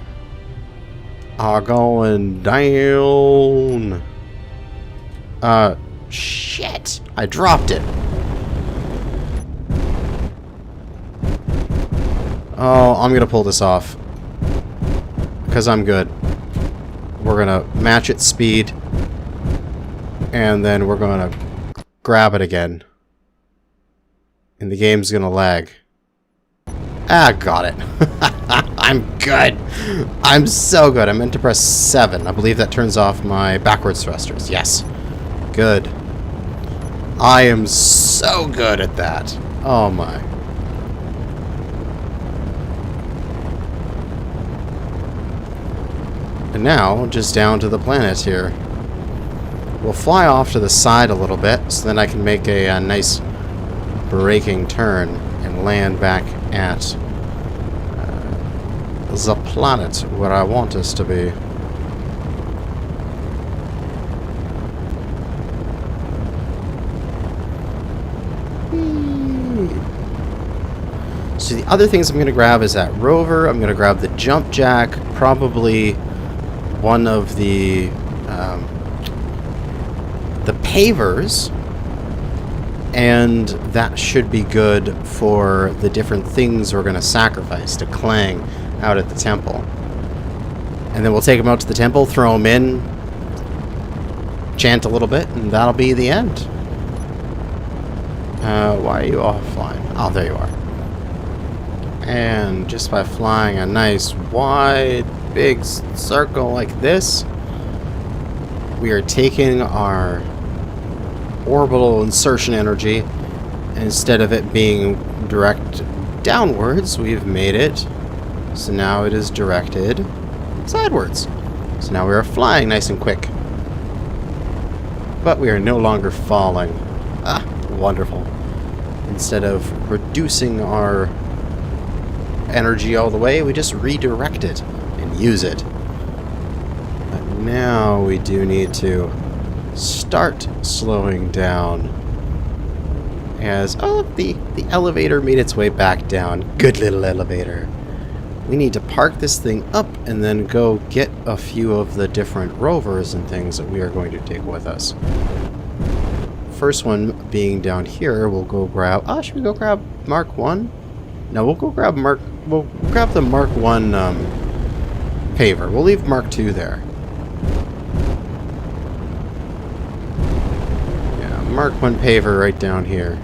S1: are going down. Shit. I dropped it. Oh, I'm gonna pull this off. Because I'm good. We're gonna match its speed. And then we're gonna grab it again. And the game's gonna lag. Ah, got it. I'm good. I'm so good. I meant to press 7. I believe that turns off my backwards thrusters. Yes. Good. I am so good at that. Oh my. And now, just down to the planet here. We'll fly off to the side a little bit, so then I can make a nice braking turn and land back at the planet where I want us to be. So the other things I'm going to grab is that rover. I'm going to grab the jump jack, probably one of the pavers, and that should be good for the different things we're going to sacrifice to Clang out at the temple. And then we'll take them out to the temple, throw them in, chant a little bit, and that'll be the end. Why are you offline? Oh, there you are. And just by flying a nice wide big circle like this, we are taking our orbital insertion energy, and instead of it being direct downwards, we've made it so now it is directed sidewards. So now we are flying nice and quick. But we are no longer falling. Ah, wonderful. Instead of reducing our energy all the way, we just redirect it and use it. But now we do need to start slowing down as, oh, the elevator made its way back down. Good little elevator. We need to park this thing up and then go get a few of the different rovers and things that we are going to take with us. First one being down here, we'll go grab... Oh, should we go grab Mark 1? No, we'll go grab Mark... We'll grab the Mark 1 paver. We'll leave Mark 2 there. Yeah, Mark 1 paver right down here.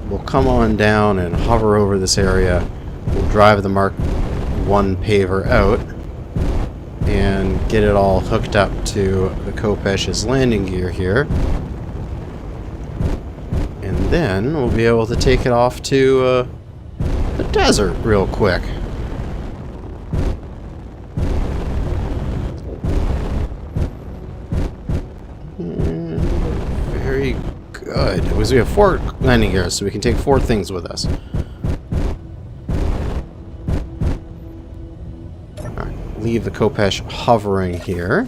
S1: We'll come on down and hover over this area. We'll drive the Mark 1 paver out and get it all hooked up to the Kopesh's landing gear here. And then we'll be able to take it off to the desert real quick. Very good. Because we have 4 landing gears, so we can take 4 things with us. Alright, leave the Kopesh hovering here.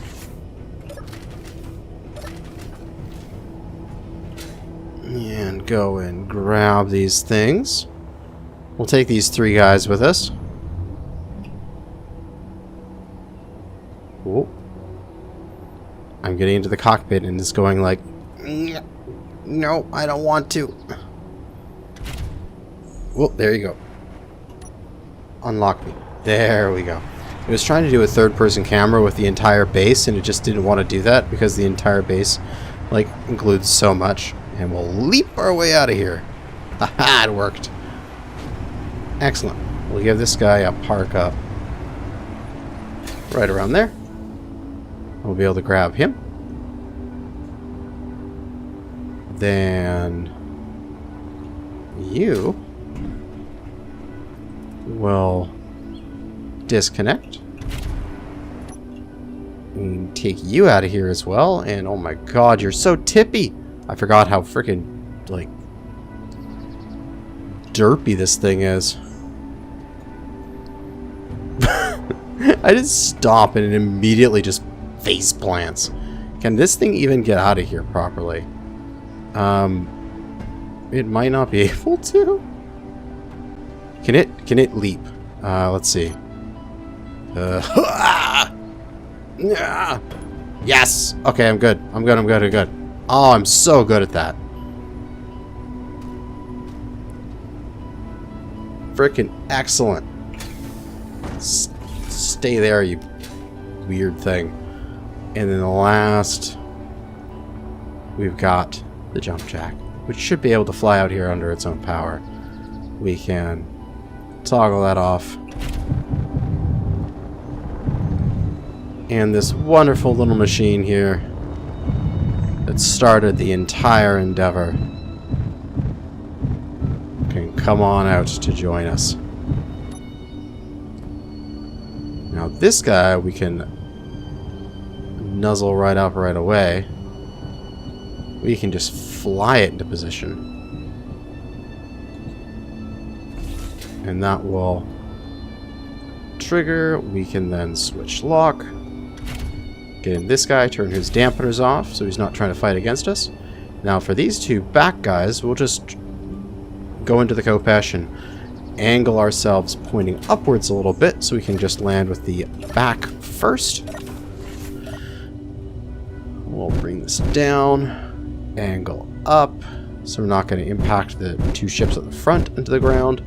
S1: And go and grab these things. We'll take these 3 guys with us. Whoa. I'm getting into the cockpit and it's going like, no, I don't want to. Whoa, there you go. Unlock me. There we go. It was trying to do a third-person camera with the entire base, and it just didn't want to do that because the entire base, like, includes so much. And we'll leap our way out of here. Haha, it worked. Excellent. We'll give this guy a park up right around there. We'll be able to grab him. Then you will disconnect. And take you out of here as well. And oh my god, you're so tippy! I forgot how freaking, like, derpy this thing is. I just stop and it immediately just face plants. Can this thing even get out of here properly? It might not be able to. Can it leap? Let's see. Yes! Okay, I'm good. I'm good. Oh, I'm so good at that. Frickin' excellent. Stay there, you weird thing. And then the last, we've got the jump jack, which should be able to fly out here under its own power. We can toggle that off. And this wonderful little machine here that started the entire endeavor can come on out to join us. Now this guy we can nuzzle right up right away. We can just fly it into position. And that will trigger. We can then switch lock. Get in this guy, turn his dampeners off so he's not trying to fight against us. Now for these 2 back guys, we'll just go into the Kopesh and angle ourselves pointing upwards a little bit so we can just land with the back first. We'll bring this down, angle up, so we're not going to impact the 2 ships at the front into the ground.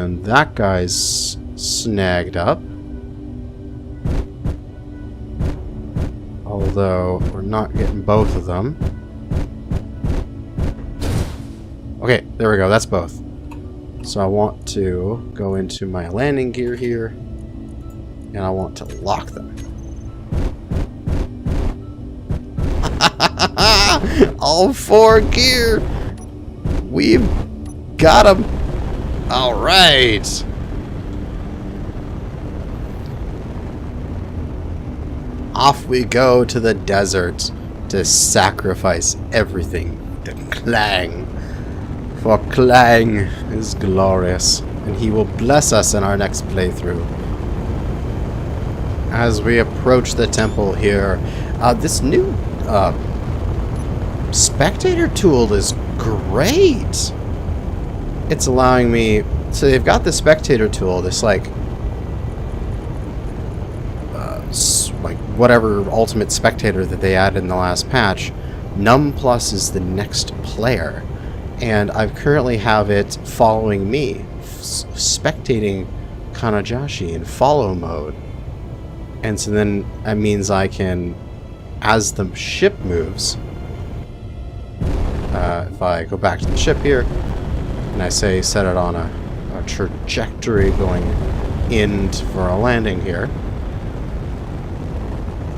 S1: And that guy's snagged up. Although, we're not getting both of them. Okay, there we go. That's both. So I want to go into my landing gear here. And I want to lock them. All 4 gear! We've got them! Alright! Off we go to the desert to sacrifice everything to Clang. For Clang is glorious, and he will bless us in our next playthrough. As we approach the temple here, this new spectator tool is great. It's allowing me... So they've got the spectator tool, this like whatever ultimate spectator that they added in the last patch. Num Plus is the next player, and I currently have it following me, spectating Kanajashi in follow mode. And so then that means I can, as the ship moves, if I go back to the ship here and I say set it on a trajectory going in for a landing here,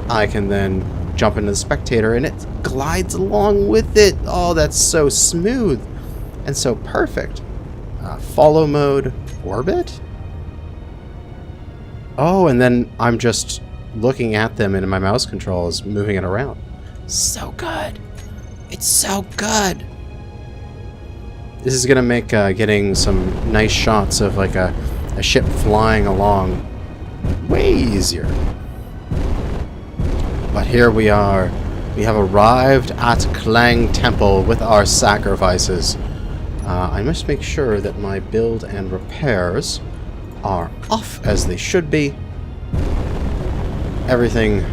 S1: I can then jump into the spectator and it glides along with it. Oh, that's so smooth and so perfect. Follow mode orbit? Oh, and then I'm just looking at them and my mouse control is moving it around. So good. It's so good. This is going to make getting some nice shots of like a ship flying along way easier. But here we are. We have arrived at Clang Temple with our sacrifices. I must make sure that my build and repairs are off as they should be. Everything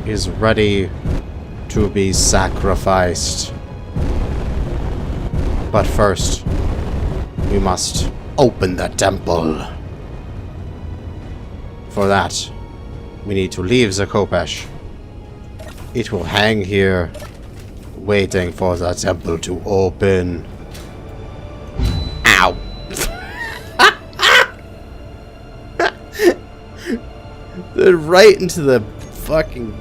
S1: is ready to be sacrificed. But first, we must open the temple. For that, we need to leave the Kopesh. It will hang here, waiting for the temple to open. Ow! Right into the fucking...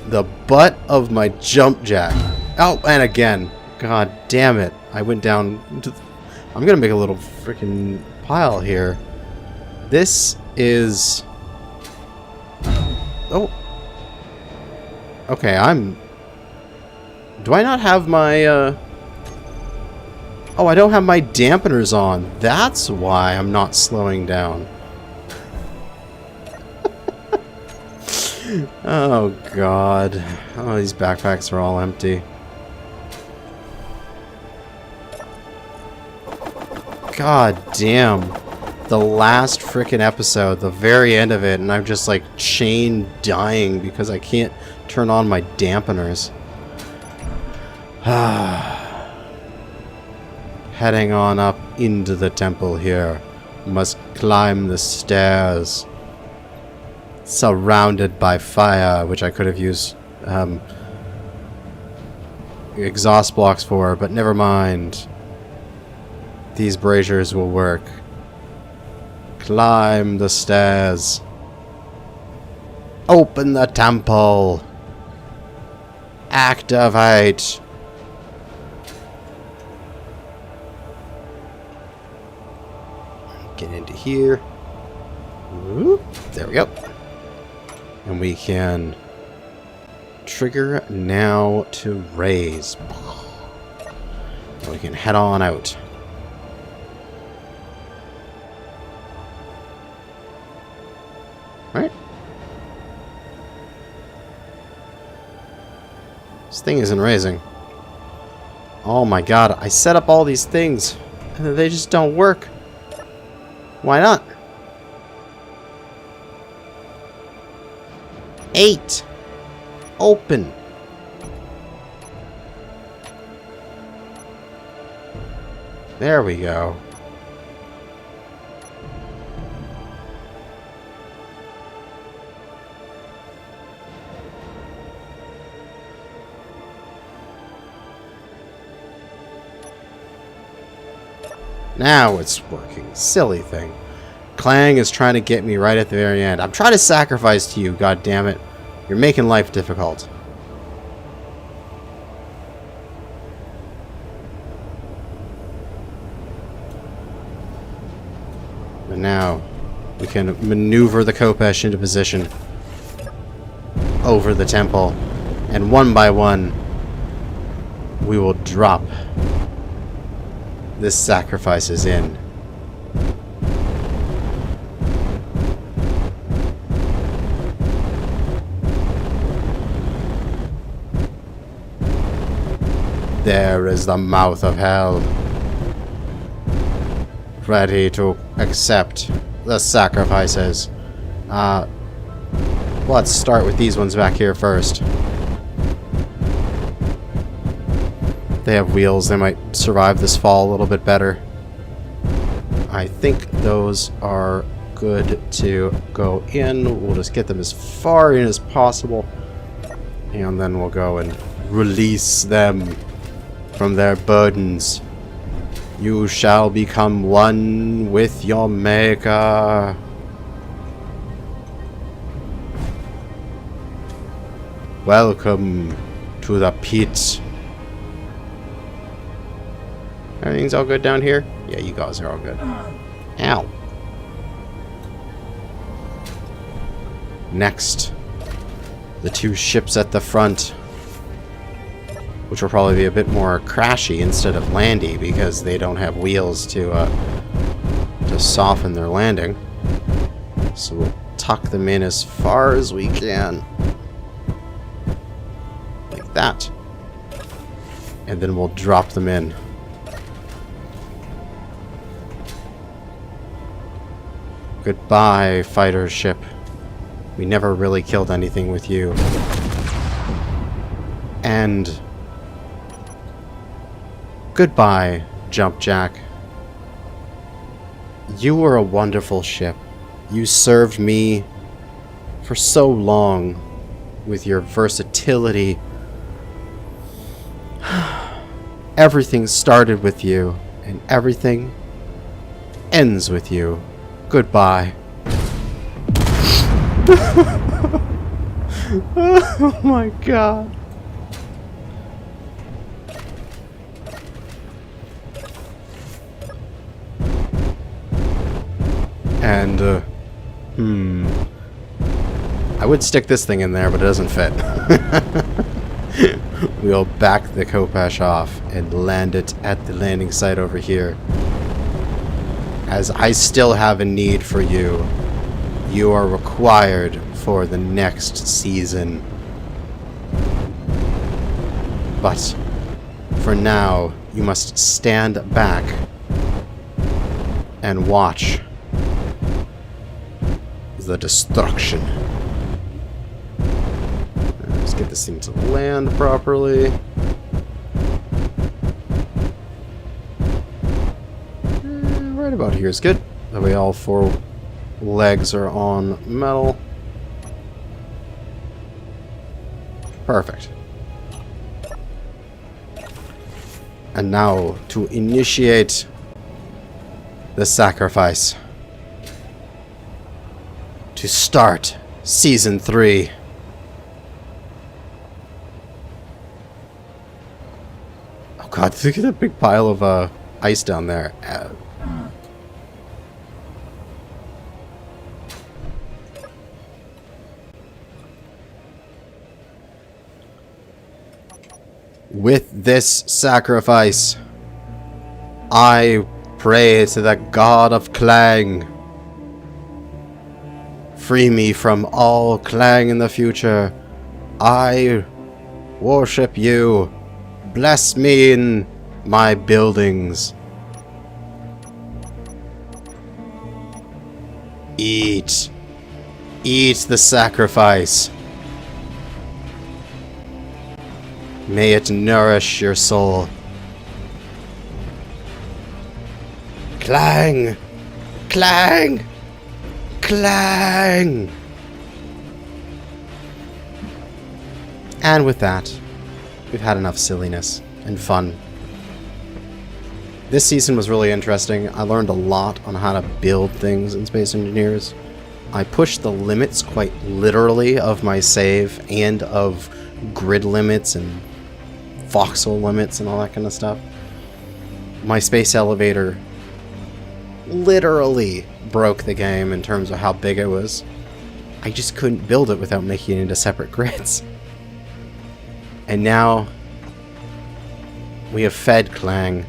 S1: the butt of my jump jack. Oh, and again. God damn it. I went down into... I'm gonna make a little freaking pile here. This is... Oh. Okay, I'm... Do I not have my, Oh, I don't have my dampeners on. That's why I'm not slowing down. Oh, God. Oh, these backpacks are all empty. God damn. The last frickin' episode, the very end of it, and I'm just like chain dying because I can't turn on my dampeners. Heading on up into the temple here. Must climb the stairs. Surrounded by fire, which I could have used exhaust blocks for, but never mind. These braziers will work. Climb the stairs. Open the temple. Activate. Get into here. Whoop. There we go. And we can trigger now to raise. And we can head on out. Right? This thing isn't raising. Oh my god, I set up all these things and they just don't work. Why not? 8. Open. There we go. Now it's working. Silly thing. Clang is trying to get me right at the very end. I'm trying to sacrifice to you, god damn it. You're making life difficult. And now we can maneuver the Khopesh into position over the temple. And one by one, we will drop this sacrifices in. There is the mouth of hell, ready to accept the sacrifices. Let's start with these ones back here first. They have wheels, they might survive this fall a little bit better. I think those are good to go in. We'll just get them as far in as possible, and then we'll go and release them from their burdens. You shall become one with your maker. Welcome to the pit. Everything's all good down here? Yeah, you guys are all good. Ow. Next, the two ships at the front, which will probably be a bit more crashy instead of landy because they don't have wheels to soften their landing. So we'll tuck them in as far as we can. Like that. And then we'll drop them in. Goodbye, fighter ship. We never really killed anything with you. And goodbye, Jump Jack. You were a wonderful ship. You served me for so long with your versatility. Everything started with you, and everything ends with you. Goodbye. Oh my god. And, I would stick this thing in there, but it doesn't fit. We'll back the Khopesh off and land it at the landing site over here. As I still have a need for you. You are required for the next season. But for now, you must stand back and watch the destruction. Let's get this thing to land properly. Right about here is good. That way all four legs are on metal. Perfect. And now to initiate the sacrifice. To start Season 3. Oh god, look at that big pile of ice down there. With this sacrifice, I pray to the god of Clang. Free me from all Clang in the future. I worship you. Bless me in my buildings. Eat. Eat the sacrifice. May it nourish your soul. Clang! Clang! Clang! And with that, we've had enough silliness and fun. This season was really interesting. I learned a lot on how to build things in Space Engineers. I pushed the limits quite literally of my save and of grid limits and voxel limits and all that kind of stuff. My space elevator literally broke the game in terms of how big it was. I just couldn't build it without making it into separate grids. And now we have fed Clang.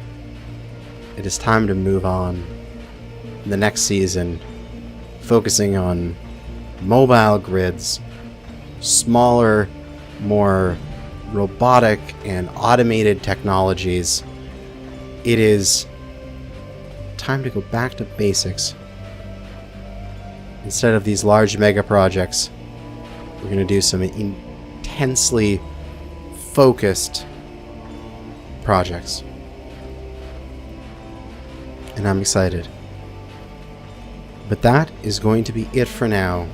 S1: It is time to move on. The next season, focusing on mobile grids, smaller, more robotic and automated technologies. It is time to go back to basics. Instead of these large mega projects, we're going to do some intensely focused projects. And I'm excited. But that is going to be it for now.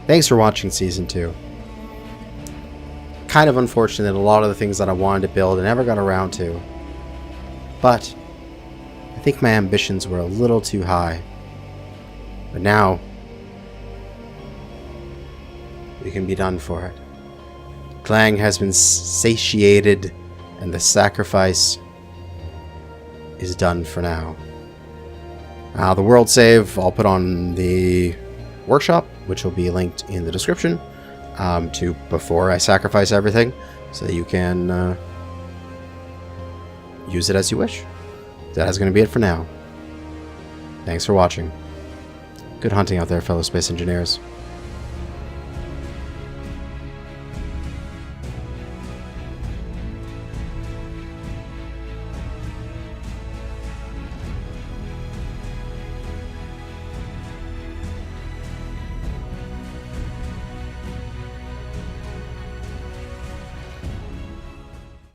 S1: Thanks for watching Season 2. Kind of unfortunate a lot of the things that I wanted to build I never got around to. But I think my ambitions were a little too high. But now we can be done for it. Clang has been satiated and the sacrifice is done for now. The world save I'll put on the workshop, which will be linked in the description to before I sacrifice everything, so that you can use it as you wish. That is going to be it for now. Thanks for watching. Good hunting out there, fellow space engineers.